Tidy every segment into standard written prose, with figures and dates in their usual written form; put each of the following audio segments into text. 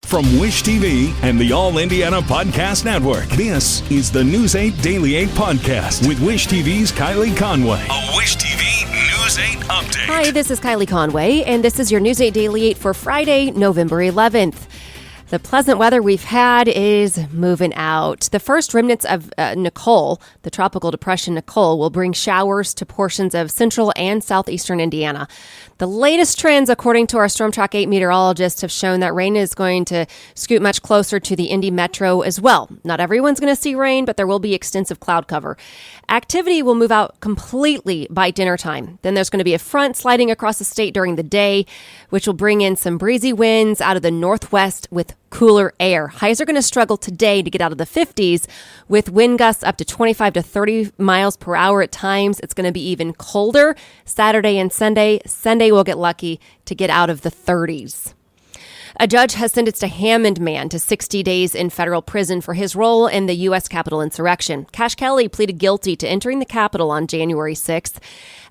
From Wish TV and the All Indiana Podcast Network, this is the News 8 Daily 8 Podcast with Wish TV's Kylie Conway. A Wish TV News 8 update. Hi, this is Kylie Conway, and this is your News 8 Daily 8 for Friday, November 11th. The pleasant weather we've had is moving out. The first remnants of Nicole, the tropical depression Nicole, will bring showers to portions of central and southeastern Indiana. The latest trends, according to our Storm Track 8 meteorologists, have shown that rain is going to scoot much closer to the Indy metro as well. Not everyone's going to see rain, but there will be extensive cloud cover. Activity will move out completely by dinner time. Then there's going to be a front sliding across the state during the day, which will bring in some breezy winds out of the northwest with cooler air. Highs are going to struggle today to get out of the 50s with wind gusts up to 25 to 30 miles per hour at times. It's going to be even colder Saturday and Sunday. Sunday we'll get lucky to get out of the 30s. A judge has sentenced a Hammond man to 60 days in federal prison for his role in the U.S. Capitol insurrection. Cash Kelly pleaded guilty to entering the Capitol on January 6th.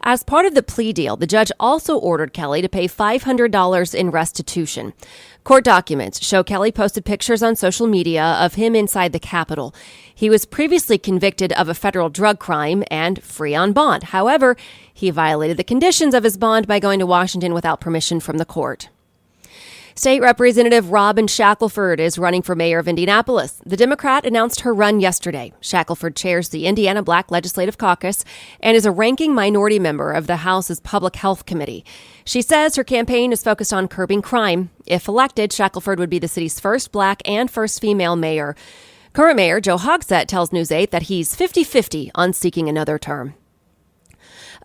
As part of the plea deal, the judge also ordered Kelly to pay $500 in restitution. Court documents show Kelly posted pictures on social media of him inside the Capitol. He was previously convicted of a federal drug crime and free on bond. However, he violated the conditions of his bond by going to Washington without permission from the court. State Representative Robin Shackelford is running for mayor of Indianapolis. The Democrat announced her run yesterday. Shackelford chairs the Indiana Black Legislative Caucus and is a ranking minority member of the House's Public Health Committee. She says her campaign is focused on curbing crime. If elected, Shackelford would be the city's first black and first female mayor. Current mayor Joe Hogsett tells News 8 that he's 50-50 on seeking another term.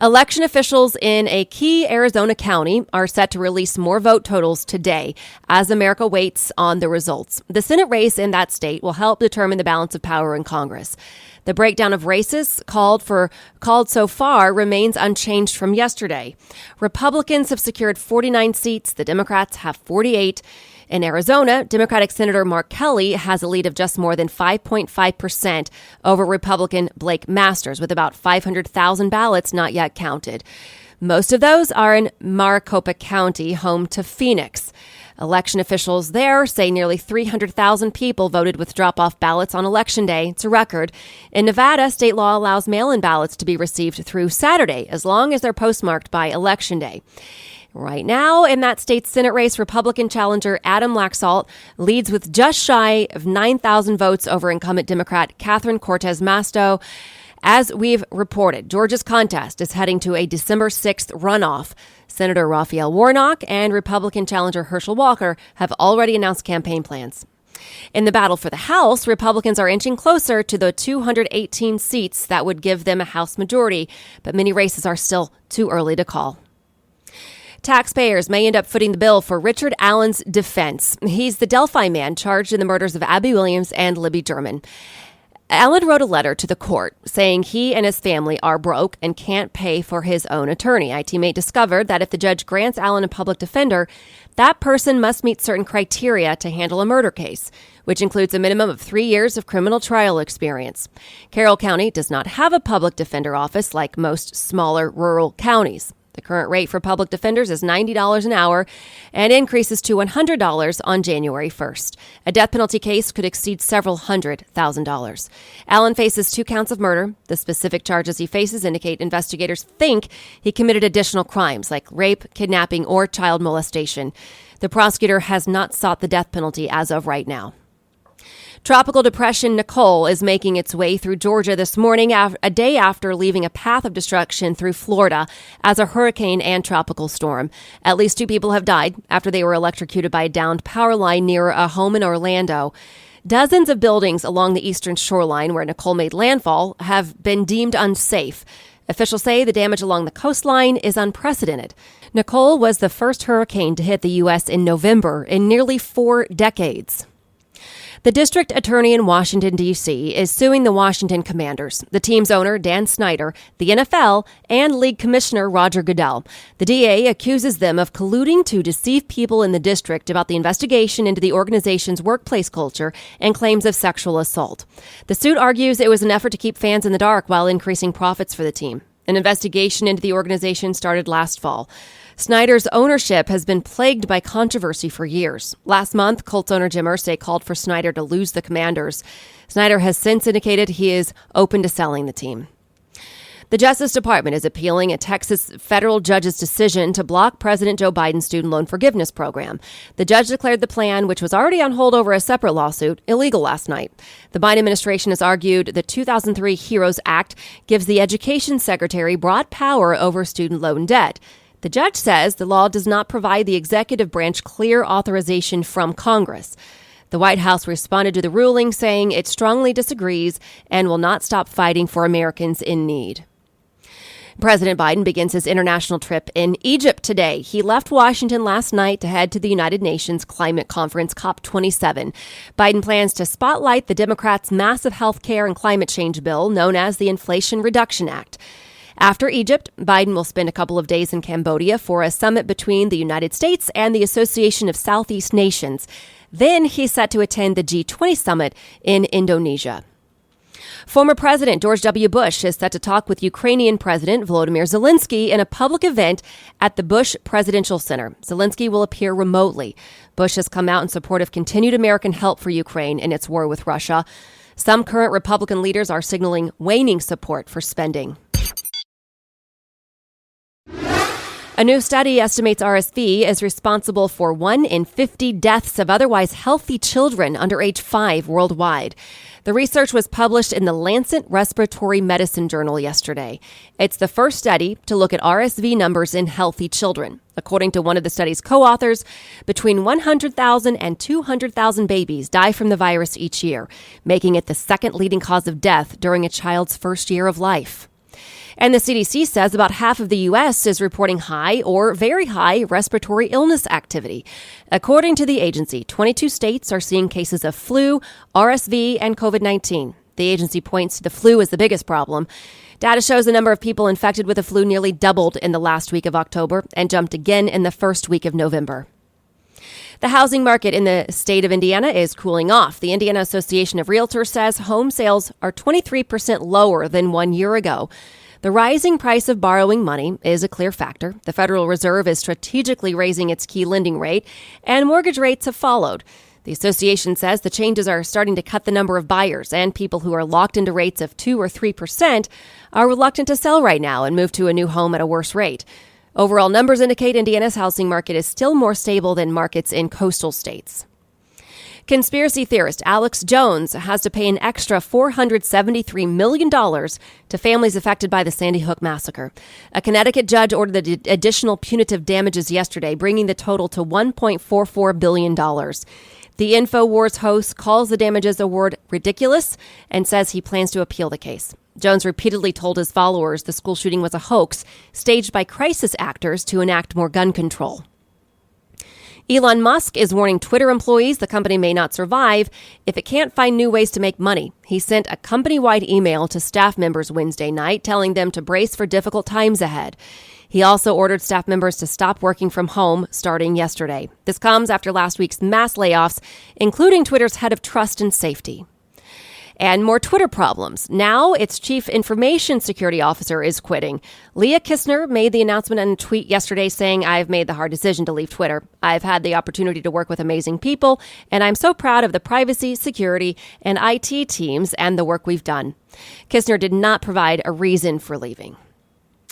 Election officials in a key Arizona county are set to release more vote totals today as America waits on the results. The Senate race in that state will help determine the balance of power in Congress. The breakdown of races called so far remains unchanged from yesterday. Republicans have secured 49 seats. The Democrats have 48. In Arizona, Democratic Senator Mark Kelly has a lead of just more than 5.5% over Republican Blake Masters, with about 500,000 ballots not yet counted. Most of those are in Maricopa County, home to Phoenix. Election officials there say nearly 300,000 people voted with drop-off ballots on Election Day. It's a record. In Nevada, state law allows mail-in ballots to be received through Saturday, as long as they're postmarked by Election Day. Right now, in that state's Senate race, Republican challenger Adam Laxalt leads with just shy of 9,000 votes over incumbent Democrat Catherine Cortez Masto. As we've reported, Georgia's contest is heading to a December 6th runoff. Senator Raphael Warnock and Republican challenger Herschel Walker have already announced campaign plans. In the battle for the House, Republicans are inching closer to the 218 seats that would give them a House majority, but many races are still too early to call. Taxpayers may end up footing the bill for Richard Allen's defense. He's the Delphi man charged in the murders of Abby Williams and Libby German. Allen wrote a letter to the court saying he and his family are broke and can't pay for his own attorney. iTeammate discovered that if the judge grants Allen a public defender, that person must meet certain criteria to handle a murder case, which includes a minimum of 3 years of criminal trial experience. Carroll County does not have a public defender office like most smaller rural counties. The current rate for public defenders is $90 an hour and increases to $100 on January 1st. A death penalty case could exceed several $100,000. Allen faces 2 counts of murder. The specific charges he faces indicate investigators think he committed additional crimes like rape, kidnapping, or child molestation. The prosecutor has not sought the death penalty as of right now. Tropical depression Nicole is making its way through Georgia this morning, a day after leaving a path of destruction through Florida as a hurricane and tropical storm. At least 2 people have died after they were electrocuted by a downed power line near a home in Orlando. Dozens of buildings along the eastern shoreline where Nicole made landfall have been deemed unsafe. Officials say the damage along the coastline is unprecedented. Nicole was the first hurricane to hit the U.S. in November in nearly 4 decades. The district attorney in Washington, D.C. is suing the Washington Commanders, the team's owner, Dan Snyder, the NFL, and league commissioner Roger Goodell. The DA accuses them of colluding to deceive people in the district about the investigation into the organization's workplace culture and claims of sexual assault. The suit argues it was an effort to keep fans in the dark while increasing profits for the team. An investigation into the organization started last fall. Snyder's ownership has been plagued by controversy for years. Last month, Colts owner Jim Irsay called for Snyder to lose the Commanders. Snyder has since indicated he is open to selling the team. The Justice Department is appealing a Texas federal judge's decision to block President Joe Biden's student loan forgiveness program. The judge declared the plan, which was already on hold over a separate lawsuit, illegal last night. The Biden administration has argued the 2003 HEROES Act gives the education secretary broad power over student loan debt. The judge says the law does not provide the executive branch clear authorization from Congress. The White House responded to the ruling, saying it strongly disagrees and will not stop fighting for Americans in need. President Biden begins his international trip in Egypt today. He left Washington last night to head to the United Nations Climate Conference, COP27. Biden plans to spotlight the Democrats' massive health care and climate change bill known as the Inflation Reduction Act. After Egypt, Biden will spend a couple of days in Cambodia for a summit between the United States and the Association of Southeast Nations. Then he's set to attend the G20 summit in Indonesia. Former President George W. Bush is set to talk with Ukrainian President Volodymyr Zelensky in a public event at the Bush Presidential Center. Zelensky will appear remotely. Bush has come out in support of continued American help for Ukraine in its war with Russia. Some current Republican leaders are signaling waning support for spending. A new study estimates RSV is responsible for 1 in 50 deaths of otherwise healthy children under age 5 worldwide. The research was published in the Lancet Respiratory Medicine Journal yesterday. It's the first study to look at RSV numbers in healthy children. According to one of the study's co-authors, between 100,000 and 200,000 babies die from the virus each year, making it the second leading cause of death during a child's first year of life. And the CDC says about half of the U.S. is reporting high or very high respiratory illness activity. According to the agency, 22 states are seeing cases of flu, RSV, and COVID-19. The agency points to the flu as the biggest problem. Data shows the number of people infected with the flu nearly doubled in the last week of October and jumped again in the first week of November. The housing market in the state of Indiana is cooling off. The Indiana Association of Realtors says home sales are 23% lower than 1 year ago. The rising price of borrowing money is a clear factor. The Federal Reserve is strategically raising its key lending rate, and mortgage rates have followed. The association says the changes are starting to cut the number of buyers, and people who are locked into rates of 2 or 3% are reluctant to sell right now and move to a new home at a worse rate. Overall numbers indicate Indiana's housing market is still more stable than markets in coastal states. Conspiracy theorist Alex Jones has to pay an extra $473 million to families affected by the Sandy Hook massacre. A Connecticut judge ordered the additional punitive damages yesterday, bringing the total to $1.44 billion. The InfoWars host calls the damages award ridiculous and says he plans to appeal the case. Jones repeatedly told his followers the school shooting was a hoax staged by crisis actors to enact more gun control. Elon Musk is warning Twitter employees the company may not survive if it can't find new ways to make money. He sent a company-wide email to staff members Wednesday night telling them to brace for difficult times ahead. He also ordered staff members to stop working from home starting yesterday. This comes after last week's mass layoffs, including Twitter's head of trust and safety. And more Twitter problems. Now its chief information security officer is quitting. Leah Kistner made the announcement in a tweet yesterday saying, "I've made the hard decision to leave Twitter. I've had the opportunity to work with amazing people, and I'm so proud of the privacy, security, and IT teams and the work we've done." Kistner did not provide a reason for leaving.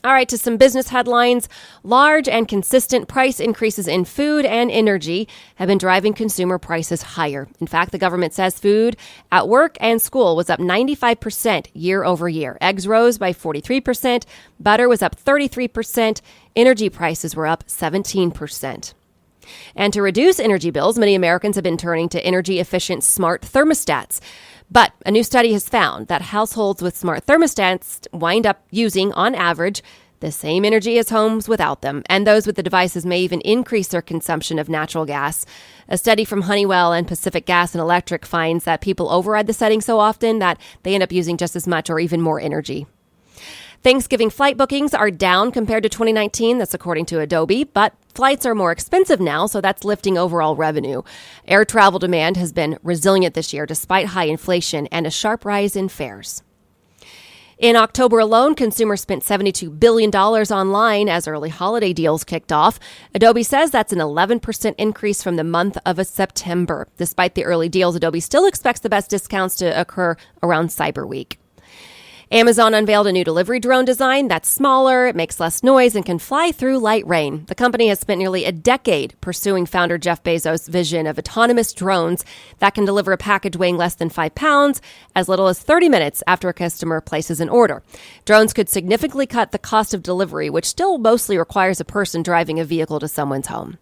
All right, to some business headlines. Large and consistent price increases in food and energy have been driving consumer prices higher. In fact, the government says food at work and school was up 95% year over year. Eggs rose by 43%. Butter was up 33%. Energy prices were up 17%. And to reduce energy bills, many Americans have been turning to energy-efficient smart thermostats. But a new study has found that households with smart thermostats wind up using, on average, the same energy as homes without them, and those with the devices may even increase their consumption of natural gas. A study from Honeywell and Pacific Gas and Electric finds that people override the setting so often that they end up using just as much or even more energy. Thanksgiving flight bookings are down compared to 2019. That's according to Adobe, but flights are more expensive now, so that's lifting overall revenue. Air travel demand has been resilient this year despite high inflation and a sharp rise in fares. In October alone, consumers spent $72 billion online as early holiday deals kicked off. Adobe says that's an 11% increase from the month of September. Despite the early deals, Adobe still expects the best discounts to occur around Cyber Week. Amazon unveiled a new delivery drone design that's smaller, it makes less noise, and can fly through light rain. The company has spent nearly a decade pursuing founder Jeff Bezos' vision of autonomous drones that can deliver a package weighing less than 5 pounds as little as 30 minutes after a customer places an order. Drones could significantly cut the cost of delivery, which still mostly requires a person driving a vehicle to someone's home.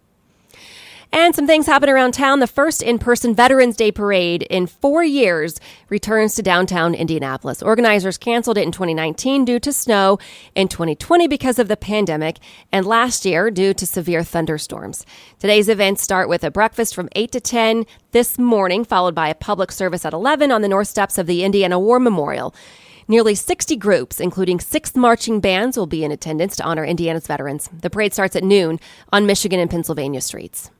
And some things happen around town. The first in-person Veterans Day parade in 4 years returns to downtown Indianapolis. Organizers canceled it in 2019 due to snow, in 2020 because of the pandemic, and last year due to severe thunderstorms. Today's events start with a breakfast from 8 to 10 this morning, followed by a public service at 11 on the north steps of the Indiana War Memorial. Nearly 60 groups, including 6 marching bands, will be in attendance to honor Indiana's veterans. The parade starts at noon on Michigan and Pennsylvania streets.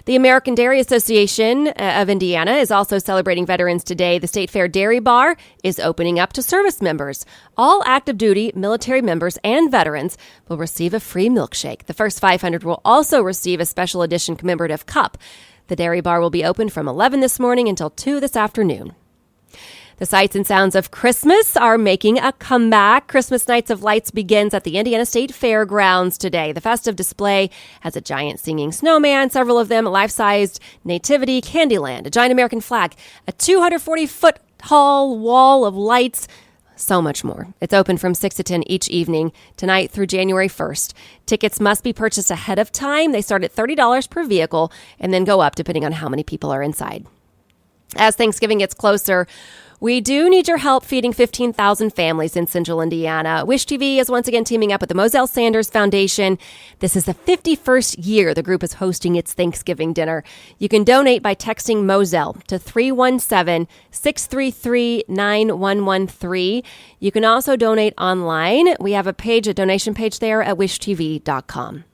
The American Dairy Association of Indiana is also celebrating Veterans Day. The State Fair Dairy Bar is opening up to service members. All active duty military members and veterans will receive a free milkshake. The first 500 will also receive a special edition commemorative cup. The Dairy Bar will be open from 11 this morning until 2 this afternoon. The sights and sounds of Christmas are making a comeback. Christmas Nights of Lights begins at the Indiana State Fairgrounds today. The festive display has a giant singing snowman, several of them life-sized nativity, Candyland, a giant American flag, a 240-foot tall wall of lights, so much more. It's open from 6 to 10 each evening, tonight through January 1st. Tickets must be purchased ahead of time. They start at $30 per vehicle and then go up depending on how many people are inside. As Thanksgiving gets closer, we do need your help feeding 15,000 families in central Indiana. Wish TV is once again teaming up with the Moselle Sanders Foundation. This is the 51st year the group is hosting its Thanksgiving dinner. You can donate by texting Moselle to 317-633-9113. You can also donate online. We have a donation page there at wishtv.com.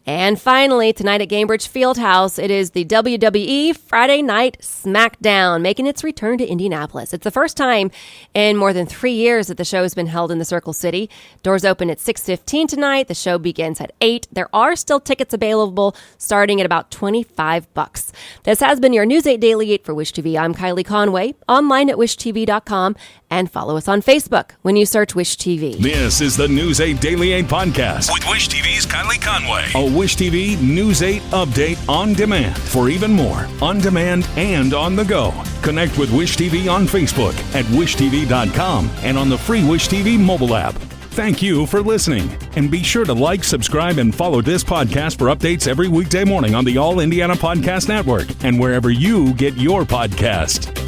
And finally, tonight at Gainbridge Fieldhouse, it is the WWE Friday Night SmackDown, making its return to Indianapolis. It's the first time in more than 3 years that the show has been held in the Circle City. Doors open at 6:15 tonight. The show begins at 8. There are still tickets available starting at about $25. This has been your News 8 Daily 8 for Wish TV. I'm Kylie Conway, online at wishtv.com, and follow us on Facebook when you search Wish TV. This is the News 8 Daily 8 podcast with Wish TV's Kylie Conway. A Wish TV News 8 update on demand. For even more, on demand and on the go. Connect with Wish TV on Facebook at wishtv.com and on the free Wish TV mobile app. Thank you for listening. And be sure to like, subscribe, and follow this podcast for updates every weekday morning on the All Indiana Podcast Network and wherever you get your podcast.